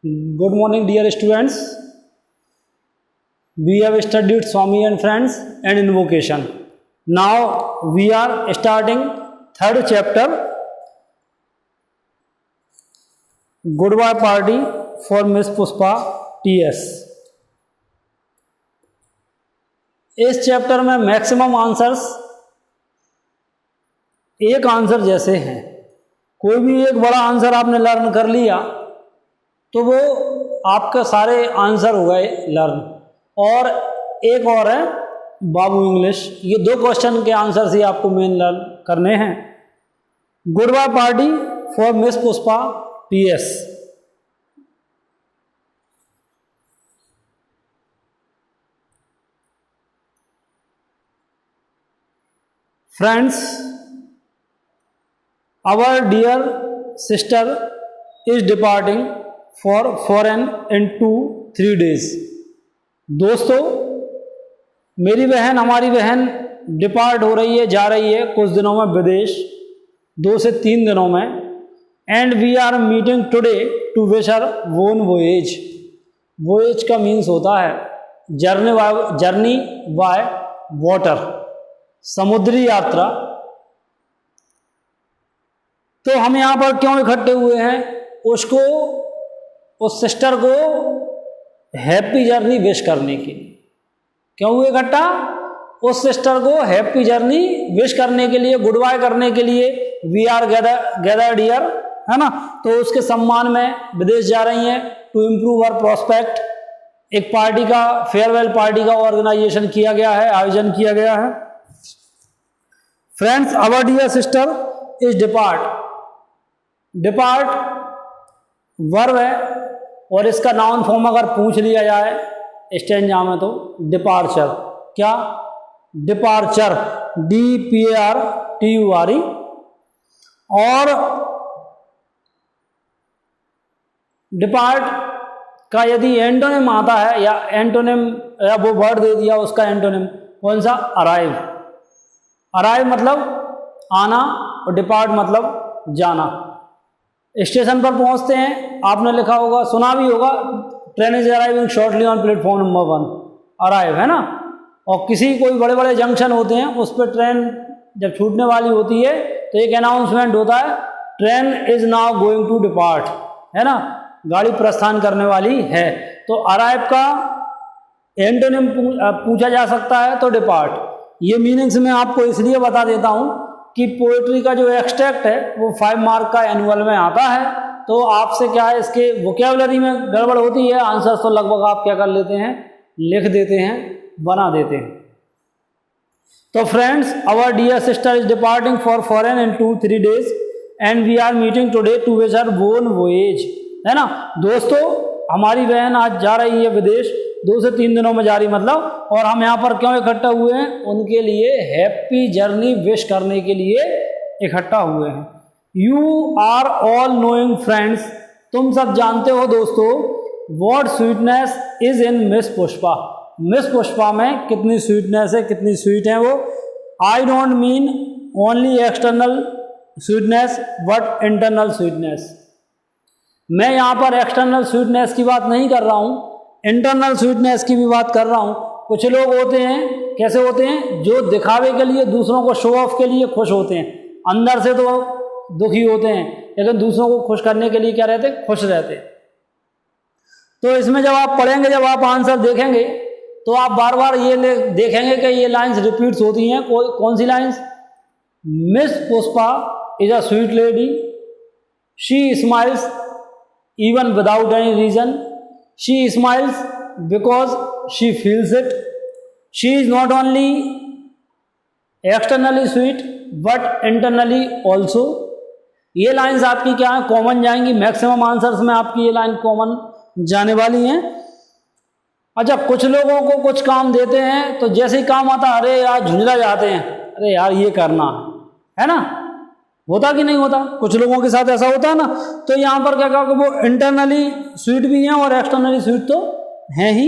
Good morning, dear students. We have studied Swami and Friends and Invocation. Now we are starting third chapter, Goodbye Party for Miss Puspa TS. इस chapter में maximum answers एक answer जैसे हैं। कोई भी एक बड़ा answer आपने लर्न कर लिया तो वो आपके सारे आंसर हो गए लर्न। और एक और है बाबू इंग्लिश, ये दो क्वेश्चन के आंसर ही आपको मेन लर्न करने हैं। Good bye party for miss Pushpa PS। Friends, our dear sister is departing for foreign in 2-3 days। दोस्तों, मेरी बहन, हमारी बहन डिपार्ट हो रही है, जा रही है कुछ दिनों में विदेश, 2 से 3 दिनों में। And we are meeting today to wish her bon voyage. Voyage का मीन्स होता है जर्नी बाय वाटर, समुद्री यात्रा। तो हम यहाँ पर क्यों इकट्ठे हुए हैं? उसको, उस सिस्टर को हैप्पी जर्नी विश करने के लिए। क्यों हुए इकट्ठा? उस सिस्टर को हैप्पी जर्नी विश करने के लिए, गुड बाय करने के लिए वी आर गैदर्ड हियर, है ना। तो उसके सम्मान में विदेश जा रही हैं टू इम्प्रूव आवर प्रोस्पेक्ट। एक पार्टी का, फेयरवेल पार्टी का ऑर्गेनाइजेशन किया गया है, आयोजन किया गया है। Friends, our dear sister is depart verb है और इसका नाउन फॉर्म अगर पूछ लिया जाए स्टेंजा में तो डिपार्चर। क्या? Departure, DPARTURE। और डिपार्ट का यदि एंटोनिम आता है या एंटोनिम या वो वर्ड दे दिया उसका एंटोनिम, कौन सा? अराइव। अराइव मतलब आना और डिपार्ट मतलब जाना। स्टेशन पर पहुंचते हैं, आपने लिखा होगा, सुना भी होगा, train is arriving shortly on platform number 1। Arrive, है ना। और किसी कोई बड़े बड़े जंक्शन होते हैं, उस पर ट्रेन जब छूटने वाली होती है तो एक अनाउंसमेंट होता है, train is now going to depart, है ना, गाड़ी प्रस्थान करने वाली है। तो अराइव का एंटोनिम पूछा जा सकता है तो डिपार्ट। ये मीनिंग्स मैं आपको इसलिए बता देता हूँ कि पोएट्री का जो एक्सट्रैक्ट है वो 5 मार्क का एनुअल में आता है। तो आपसे क्या है, इसके वोकैबुलरी में गड़बड़ होती है, आंसर तो लगभग आप क्या कर लेते हैं, लिख देते हैं, बना देते हैं। तो friends, our dear sister is departing for foreign in 2-3 days and we are meeting today to wish her bon voyage, है ना। दोस्तों, हमारी बहन आज जा रही है विदेश, 2 से 3 दिनों में जा रही मतलब। और हम यहाँ पर क्यों इकट्ठा हुए हैं? उनके लिए हैप्पी जर्नी विश करने के लिए इकट्ठा हुए हैं। You are all knowing friends, तुम सब जानते हो दोस्तों, what sweetness is in miss Pushpa. Miss Pushpa में कितनी स्वीटनेस है, कितनी स्वीट है वो। I don't mean only external sweetness but internal sweetness. मैं यहाँ पर एक्सटर्नल स्वीटनेस की बात नहीं कर रहा हूँ, इंटरनल स्वीटनेस की भी बात कर रहा हूँ। कुछ लोग होते हैं, कैसे होते हैं, जो दिखावे के लिए, दूसरों को शो ऑफ के लिए खुश होते हैं, अंदर से तो दुखी होते हैं, लेकिन दूसरों को खुश करने के लिए क्या रहते, खुश रहते। तो इसमें जब आप पढ़ेंगे, जब आप आंसर देखेंगे तो आप बार बार ये देखेंगे कि ये लाइंस रिपीट्स होती हैं। कौन सी lines? Miss Pushpa is a sweet lady, she smiles even without any reason, she smiles because she feels it, she is not only externally sweet but internally also। ये लाइंस आपकी क्या है, कॉमन जाएंगी। Maximum answers में आपकी ये line common जाने वाली हैं। अच्छा, कुछ लोगों को कुछ काम देते हैं तो जैसे ही काम आता, अरे यार झुंझला जाते हैं, अरे यार ये करना है ना। होता कि नहीं होता? कुछ लोगों के साथ ऐसा होता है ना। तो यहाँ पर क्या कहा कि वो इंटरनली स्वीट भी हैं और एक्सटर्नली स्वीट तो हैं ही।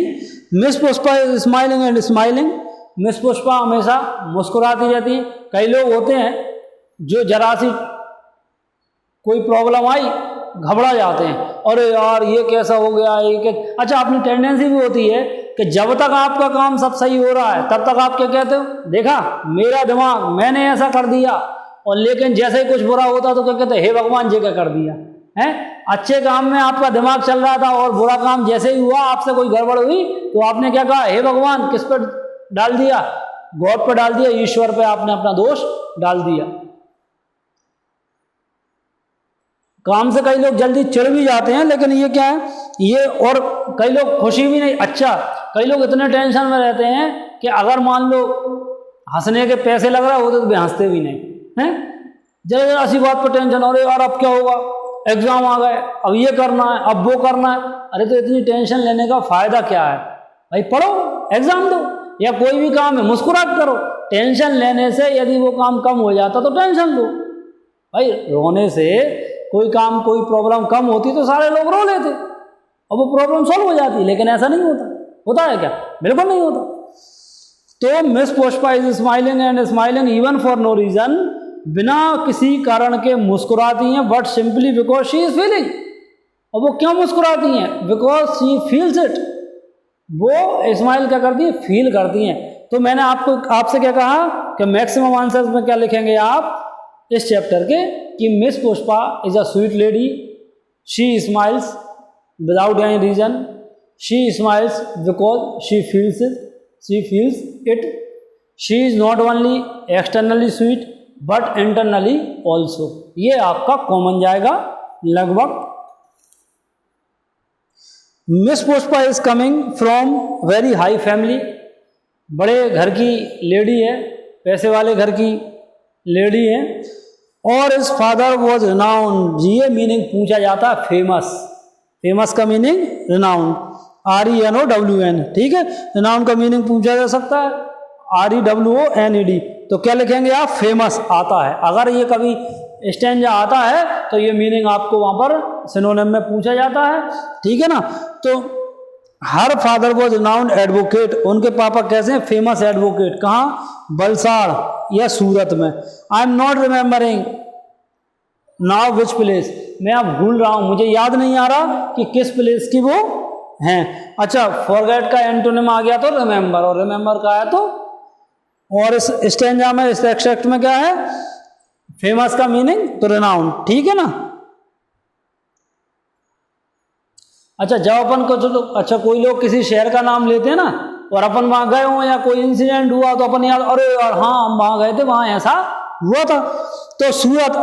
Miss Pushpa is smiling and smiling. Miss Pushpa हमेशा मुस्कुराती रहती हैं। कई लोग होते हैं जो जरा सी कोई प्रॉब्लम आई घबरा जाते हैं, अरे यार ये कैसा हो गया, अच्छा अपनी टेंडेंसी भी होती है कि जब तक आपका काम सब सही हो रहा है तब तक आप क्या कहते हो, देखा मेरा दिमाग, मैंने ऐसा कर दिया, और लेकिन जैसे ही कुछ बुरा होता तो क्या कहते हैं, हे भगवान जी क्या कर दिया है। अच्छे काम में आपका दिमाग चल रहा था और बुरा काम जैसे ही हुआ, आपसे कोई गड़बड़ हुई तो आपने क्या कहा, हे भगवान, किस पर डाल दिया, गॉड पर डाल दिया, ईश्वर पे आपने अपना दोष डाल दिया। काम से कई लोग जल्दी चिढ़ भी जाते हैं, लेकिन ये क्या है, ये और कई लोग खुशी भी नहीं, अच्छा कई लोग इतने टेंशन में रहते हैं कि अगर मान लो हंसने के पैसे लग रहा होते तो भी हंसते भी नहीं हैं, जरा जरा ऐसी बात पर टेंशन, अरे यार अब क्या होगा, एग्जाम आ गए, अब ये करना है, अब वो करना है। अरे तो इतनी टेंशन लेने का फायदा क्या है भाई, पढ़ो, एग्जाम दो, या कोई भी काम है मुस्कुराहट करो। टेंशन लेने से यदि वो काम कम हो जाता तो टेंशन लो भाई, रोने से कोई काम, कोई प्रॉब्लम कम होती तो सारे लोग रो लेते और वो प्रॉब्लम सॉल्व हो जाती, लेकिन ऐसा नहीं होता, होता है क्या, बिल्कुल नहीं होता। तो miss Pushpa is smiling and smiling even for no reason, बिना किसी कारण के मुस्कुराती हैं, but simply because she is feeling. और वो क्यों मुस्कुराती हैं, बिकॉज शी फील्स इट, वो स्माइल क्या करती है, फील करती हैं। तो मैंने आपसे क्या कहा कि मैक्सिमम आंसर्स में क्या लिखेंगे आप इस चैप्टर के, कि miss Pushpa is a sweet lady, she smiles without any reason, she smiles because she feels it, she is not only externally sweet but internally also. ये आपका कॉमन जाएगा लगभग। Miss Pushpa is coming from very high family, बड़े घर की lady है, पैसे वाले घर की लेडी है, और इस फादर वॉज रिनाउंड, ये मीनिंग पूछा जाता है फेमस, फेमस का मीनिंग रिनाउंड, RENOWN, ठीक है, रिनाउंड का मीनिंग पूछा जा सकता है REWONED, तो क्या लिखेंगे आप, फेमस आता है। अगर ये कभी स्टैंजा आता है तो ये मीनिंग आपको वहां पर सिनोनिम में पूछा जाता है, ठीक है ना। तो her father was renowned advocate, उनके पापा कैसे हैं, फेमस एडवोकेट, कहाँ, वलसाड़ या सूरत में। I am not remembering now which place, मैं अब भूल रहा हूं, मुझे याद नहीं आ रहा कि किस प्लेस की वो हैं। अच्छा, फॉरगेट का एंटोनिम आ गया तो रिमेंबर, और रिमेंबर का आया तो, और इस स्टैंजा में, इस एक्सट्रैक्ट में क्या है, फेमस का मीनिंग तो रिनाउंड, ठीक है ना। अच्छा, जब अपन को चलो, अच्छा कोई लोग किसी शहर का नाम लेते हैं ना, और अपन वहां गए हो या कोई इंसिडेंट हुआ तो अपन याद, अरे यार हाँ हम वहां गए थे, वहां ऐसा हुआ था। तो सूरत,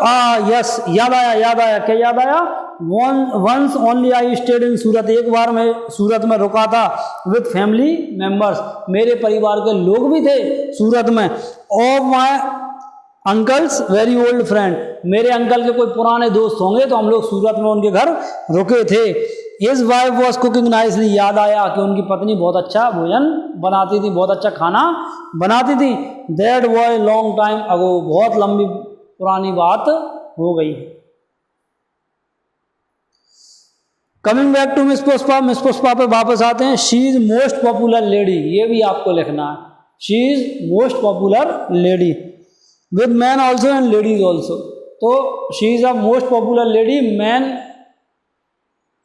यस, याद आया, क्या याद आया, once only I stayed in Surat, एक बार मैं सूरत में रुका था विथ फैमिली मेंबर्स, मेरे परिवार के लोग भी थे सूरत में, और my uncle's very old friend, मेरे अंकल के कोई पुराने दोस्त होंगे तो हम लोग सूरत में उनके घर रुके थे। His wife was cooking nicely, याद आया कि उनकी पत्नी बहुत अच्छा भोजन बनाती थी, बहुत अच्छा खाना बनाती थी। That was long time ago, बहुत लंबी पुरानी बात हो गई। Coming back to Miss Pushpa पे वापस आते हैं। She is most popular lady, ये भी आपको लिखना है, she is most popular lady with man also and ladies also. तो she is a most popular lady man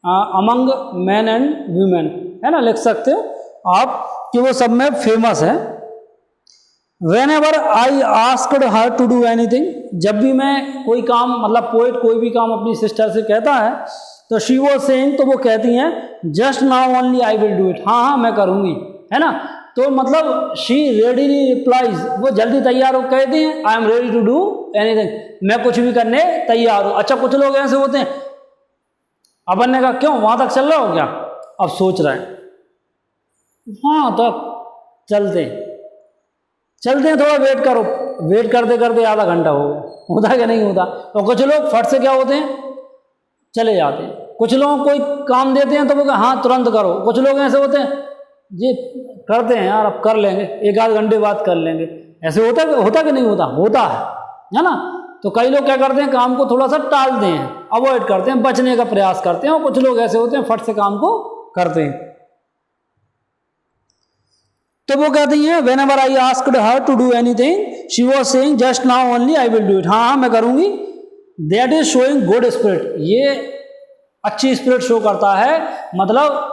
among man and women, है ना, लिख सकते हो आप कि वो सब में फेमस है। Whenever I asked her to do anything, जब भी मैं कोई काम, मतलब पोएट कोई भी काम अपनी सिस्टर से कहता है तो she was saying, तो वो कहती हैं just now only I will do it, हाँ हाँ मैं करूँगी, है ना। तो मतलब she readily replies, वो जल्दी तैयार हो कहती हैं I am ready to do anything, मैं कुछ भी करने तैयार हूँ। अच्छा, कुछ लोग ऐसे होते हैं, अपन ने कहा क्यों वहां तक चल रहे हो क्या, अब सोच रहे हैं, हाँ तो चलते हैं, थोड़ा वेट करो, वेट करते करते आधा घंटा हो गया, होता कि नहीं होता। तो कुछ लोग फट से क्या होते हैं, चले जाते हैं। कुछ लोग कोई काम देते हैं तो वो हाँ तुरंत करो, कुछ लोग ऐसे होते हैं जी करते हैं यार अब कर लेंगे, एक आध घंटे बाद कर लेंगे, ऐसे होता कि नहीं होता, होता है ना। तो कई लोग क्या करते हैं, काम को थोड़ा सा टालते हैं, अवॉइड करते हैं, बचने का प्रयास करते हैं, और कुछ लोग ऐसे होते हैं फट से काम को करते हैं। तो वो कहती हैं whenever I asked her to do anything, she was saying just now only I will do it, हाँ हाँ मैं करूँगी। That is showing good spirit, ये अच्छी स्पिरिट शो करता है, मतलब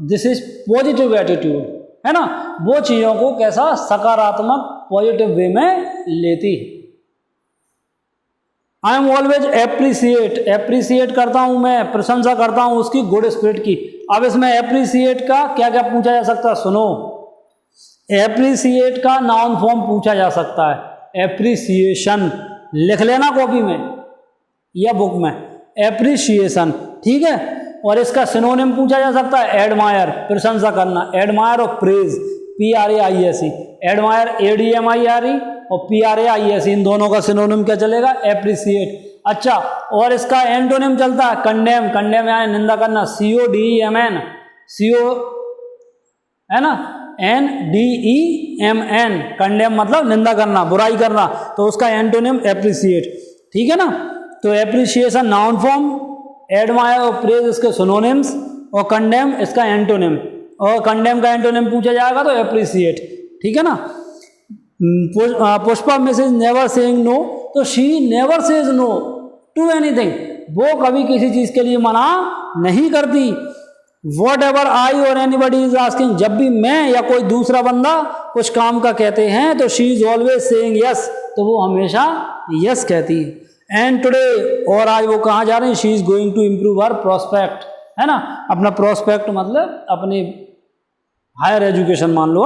दिस इज पॉजिटिव एटीट्यूड, है ना, वो चीज़ों को कैसा सकारात्मक पॉजिटिव वे में लेती है। आई एम ऑलवेज एप्रिसिएट करता हूँ मैं, प्रशंसा करता हूँ उसकी गुड स्पिरिट की। अब इसमें एप्रिसिएट का क्या क्या पूछा जा सकता है, सुनो। एप्रिसिएट का नाउन फॉर्म पूछा जा सकता है, एप्रिसिएशन, लिख लेना कॉपी में या बुक में, एप्रिसिएशन, ठीक है। और इसका सिनोनिम पूछा जा सकता है, एडमायर, प्रशंसा करना, एडमायर और प्रेज, PRAISE, एडमायर ADMIRE और PRAISE, इन दोनों का सिनोनिम क्या चलेगा, एप्रिसिएट। अच्छा, और इसका एंटोनिम चलता है कंडेम, कंडेम यानी निंदा करना, CODEMN, CO है ना, NDEMN, कंडेम मतलब निंदा करना, बुराई करना, तो उसका एंटोनिम एप्रिसिएट, ठीक है ना। तो एप्रिसिएशन नाउन फॉर्म, एडमायर और प्रेज इसके सिनोनिम्स, और कंडेम इसका एंटोनिम, और कंडेम का एंटोनिम पूछा जाएगा तो एप्रिसिएट, ठीक है ना। Pushpa Mrs never saying no, तो she never says no to anything, वो कभी किसी चीज़ के लिए मना नहीं करती। वॉट एवर आई और एनीबडी इज आस्किंग, जब भी मैं या कोई दूसरा बंदा कुछ काम का कहते हैं तो she is always saying yes, तो वो हमेशा यस कहती है। एंड टुडे, और आज वो कहाँ जा रही हैं, she is going to improve her prospect, है ना, अपना प्रोस्पेक्ट मतलब अपनी हायर एजुकेशन मान लो,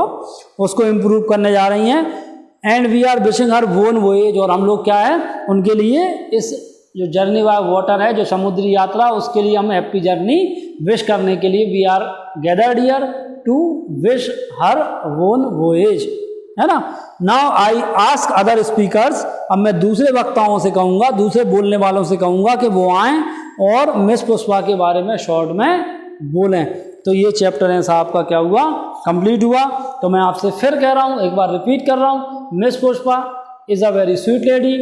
उसको इम्प्रूव करने जा रही हैं। And we are wishing her bon voyage, और हम लोग क्या है उनके लिए इस जो जर्नी बाय वाटर है, जो समुद्री यात्रा, उसके लिए हम हैप्पी जर्नी विश करने के लिए we are gathered here to wish her bon voyage, है ना। Now I ask other speakers, अब मैं दूसरे वक्ताओं से कहूँगा, दूसरे बोलने वालों से कहूँगा कि वो आएँ और मिस पुष्पा के बारे में शॉर्ट में बोलें। तो ये चैप्टर है साहब का क्या हुआ, कंप्लीट हुआ। तो मैं आपसे फिर कह रहा हूँ, एक बार रिपीट कर रहा हूँ, miss Pushpa is a very sweet lady,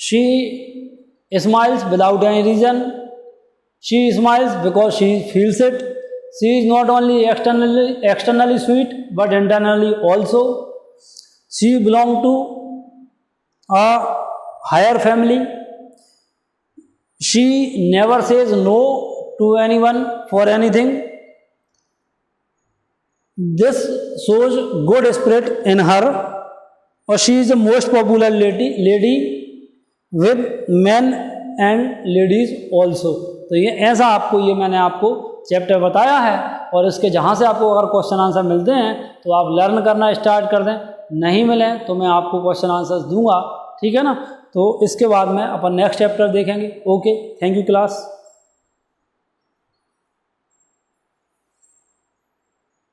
she smiles without any reason, she smiles because she feels it, she is not only externally sweet but internally also, she belong to a higher family, she never says no to anyone for anything, this shows good spirit in her, or she is the most popular lady with men and ladies also। तो ये ऐसा आपको, ये मैंने आपको chapter बताया है, और इसके जहाँ से आपको अगर क्वेश्चन आंसर मिलते हैं तो आप लर्न करना स्टार्ट कर दें, नहीं मिले तो मैं आपको क्वेश्चन आंसर्स दूंगा, ठीक है ना। तो इसके बाद में अपन नेक्स्ट चैप्टर देखेंगे। Okay, thank you class.